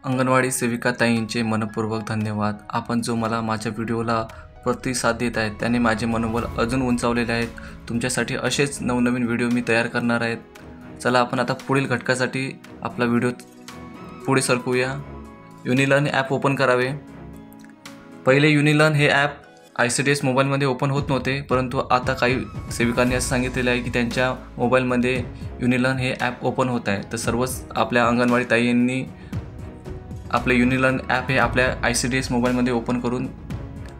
अंगणवाडी सेविका ताईंचे मनपूर्वक धन्यवाद। आपण जो मला माझ्या व्हिडिओला प्रतिसाद देत आहेत त्याने माझे मनोबल अजून उंचावलेले आहेत। तुमच्यासाठी असेच नवनवीन व्हिडिओ मी तयार करणार आहेत। चला आपण आता पुढील घटकासाठी आपला व्हिडिओ पुढे सरकूया। युनिलर्न ॲप ओपन करावे। पहिले युनिलर्न हे ॲप ICDS मोबाईलमध्ये ओपन होत नव्हते, परंतु आता काही सेविकांनी असं सांगितलेलं आहे की त्यांच्या मोबाईलमध्ये युनिलर्न हे ॲप ओपन होत आहे। तर सर्वच आपल्या अंगणवाडी ताईंनी आपले युनिलर्न ॲप हे आपल्या ICDS मोबाईलमध्ये ओपन करून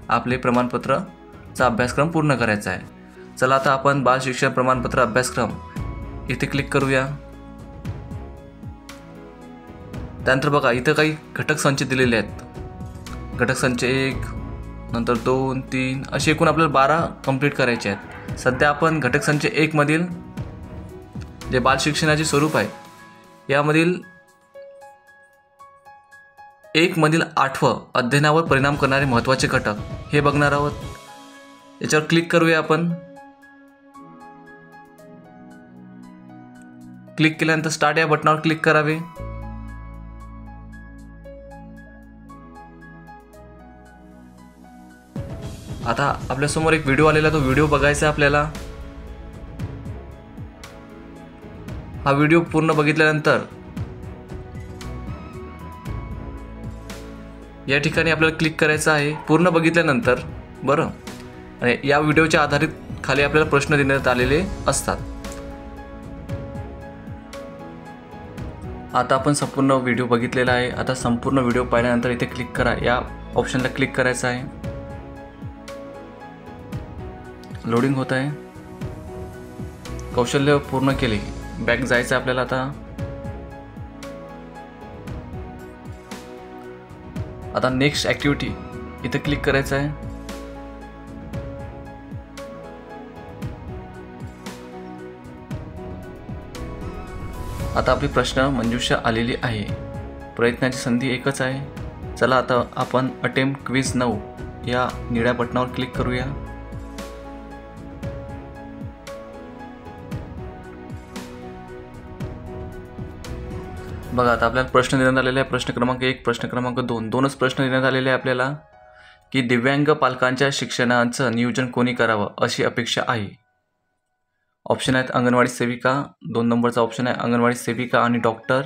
आपले प्रमाणपत्रचा अभ्यासक्रम पूर्ण करायचा आहे। चला आता आपण बाल शिक्षण प्रमाणपत्र अभ्यासक्रम इथे क्लिक करूया। त्यानंतर बघा इथं काही घटक संच दिलेले आहेत। घटक संच 1 नंतर 2 3 असे एकूण आपल्याला 12 कंप्लीट करायचे आहेत। सध्या आपण घटक संच 1 मधील जे बाल शिक्षणाचे स्वरूप आहे यामधील 1 मधील 8वं अध्ययनावर परिणाम करणारे महत्त्वाचे घटक हे बघणार आहोत। याच्यावर क्लिक करूया आपण। क्लिक केल्यानंतर स्टार्ट या बटनावर क्लिक करावे। आता आपल्यासमोर एक व्हिडिओ आलेला, तो व्हिडिओ बघायचा आपल्याला। हा व्हिडिओ पूर्ण बघितल्यानंतर या ठिकाणी आपल्याला क्लिक करायचं आहे पूर्ण बघितल्यानंतर, बरं। आणि या व्हिडिओच्या आधारित खाली आपल्याला प्रश्न देण्यात आलेले असतात। आता आपण संपूर्ण व्हिडिओ बघितलेला आहे। आता संपूर्ण व्हिडिओ पाहिल्यानंतर इथे क्लिक करा, या ऑप्शनला क्लिक करायचं आहे। लोडिंग होत आहे। कौशल्य पूर्ण केले, बॅक जायचं आपल्याला। आता नेक्स्ट ॲक्टिव्हिटी इथे क्लिक करायचं आहे। आता आपली प्रश्न मंजुषा आलेली आहे। प्रयत्नाची संधी एकच आहे। चला आता आपण अटेम्प्ट क्विज 9 या निळ्या बटनावर क्लिक करूया। बघा आता आपल्याला प्रश्न देण्यात आलेले आहे। प्रश्न क्रमांक 1 प्रश्न क्रमांक 2 दोनच प्रश्न देण्यात आलेले आहे आपल्याला की दिव्यांग पालकांच्या शिक्षणाचं नियोजन कोणी करावं अशी अपेक्षा आहे। ऑप्शन आहेत अंगणवाडी सेविका, 2 नंबरचा ऑप्शन आहे अंगणवाडी सेविका आणि डॉक्टर,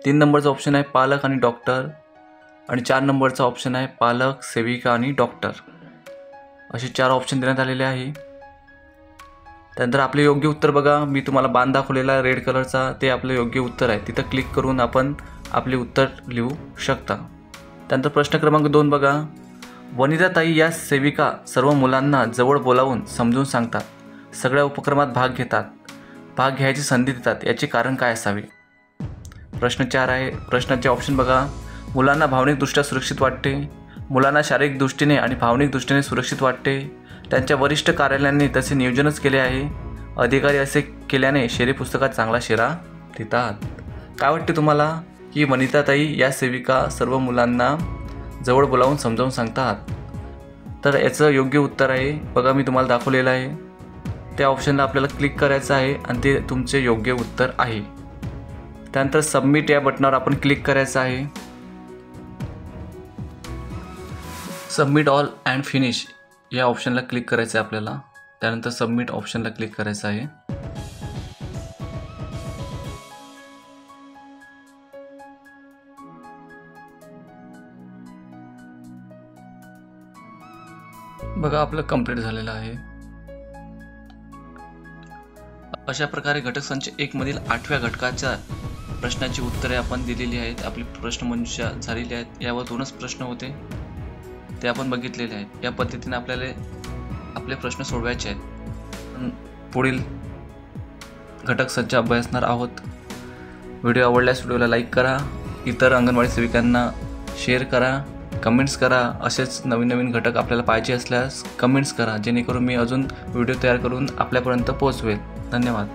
3 नंबरचा ऑप्शन आहे पालक आणि डॉक्टर आणि 4 नंबरचा ऑप्शन आहे पालक, सेविका आणि डॉक्टर। असे 4 ऑप्शन देण्यात आलेले आहे। त्यानंतर आपले योग्य उत्तर बघा, मी तुम्हाला बाण दाखवलेला रेड कलरचा ते आपलं योग्य उत्तर आहे। तिथं क्लिक करून आपण आपले उत्तर लिहू शकता। त्यानंतर प्रश्न क्रमांक 2 बघा, वनिताताई या सेविका सर्व मुलांना जवळ बोलावून समजून सांगतात, सगळ्या उपक्रमात भाग घेतात, भाग घ्यायची संधी देतात, याचे कारण काय असावे। प्रश्न 4 आहे। प्रश्नाचे ऑप्शन बघा, मुलांना भावनिकदृष्ट्या सुरक्षित वाटते, मुलांना शारीरिक दृष्टीने आणि भावनिक दृष्टीने सुरक्षित वाटते, त्यांच्या वरिष्ठ कार्यालयांनी तसे नियोजनच केले आहे, अधिकारी असे केल्याने शेरे पुस्तकात चांगला शेरा देतात। काय वाटते तुम्हाला की वनिताताई या सेविका सर्व मुलांना जवळ बोलावून समजावून सांगतात? तर याचं योग्य उत्तर आहे बघा, मी तुम्हाला दाखवलेलं आहे त्या ऑप्शनला आपल्याला क्लिक करायचं आहे आणि ते तुमचे योग्य उत्तर आहे। त्यानंतर सबमिट या बटनावर आपण क्लिक करायचं आहे। सबमिट ऑल अँड फिनिश या ऑप्शनला क्लिक करायचं आहे आपल्याला। त्यानंतर सबमिट ऑप्शनला क्लिक करायचं आहे। बघा आपलं कंप्लीट झालेलं आहे। अशा प्रकारे घटक संच 1 मधील 8व्या घटकाच्या प्रश्नाची उत्तरे आपण दिलेली आहेत। आपली प्रश्न मंजुषा झालेली आहेत। यावर 2च प्रश्न होते ते आपण बघितलेले आहेत। या पद्धतीने आपल्याला आपले प्रश्न सोडवायचे आहेत। पुढील घटक संच अभ्यासणार आहोत। व्हिडिओ आवडल्यास व्हिडिओला लाईक करा, इतर अंगणवाडी सेविकांना शेअर करा, कमेंट्स करा। असेच नवीन नवीन घटक आपल्याला पाहिजे असल्यास कमेंट्स करा, जेणेकरून मी अजून व्हिडिओ तयार करून आपल्यापर्यंत पोहोचवेल। धन्यवाद।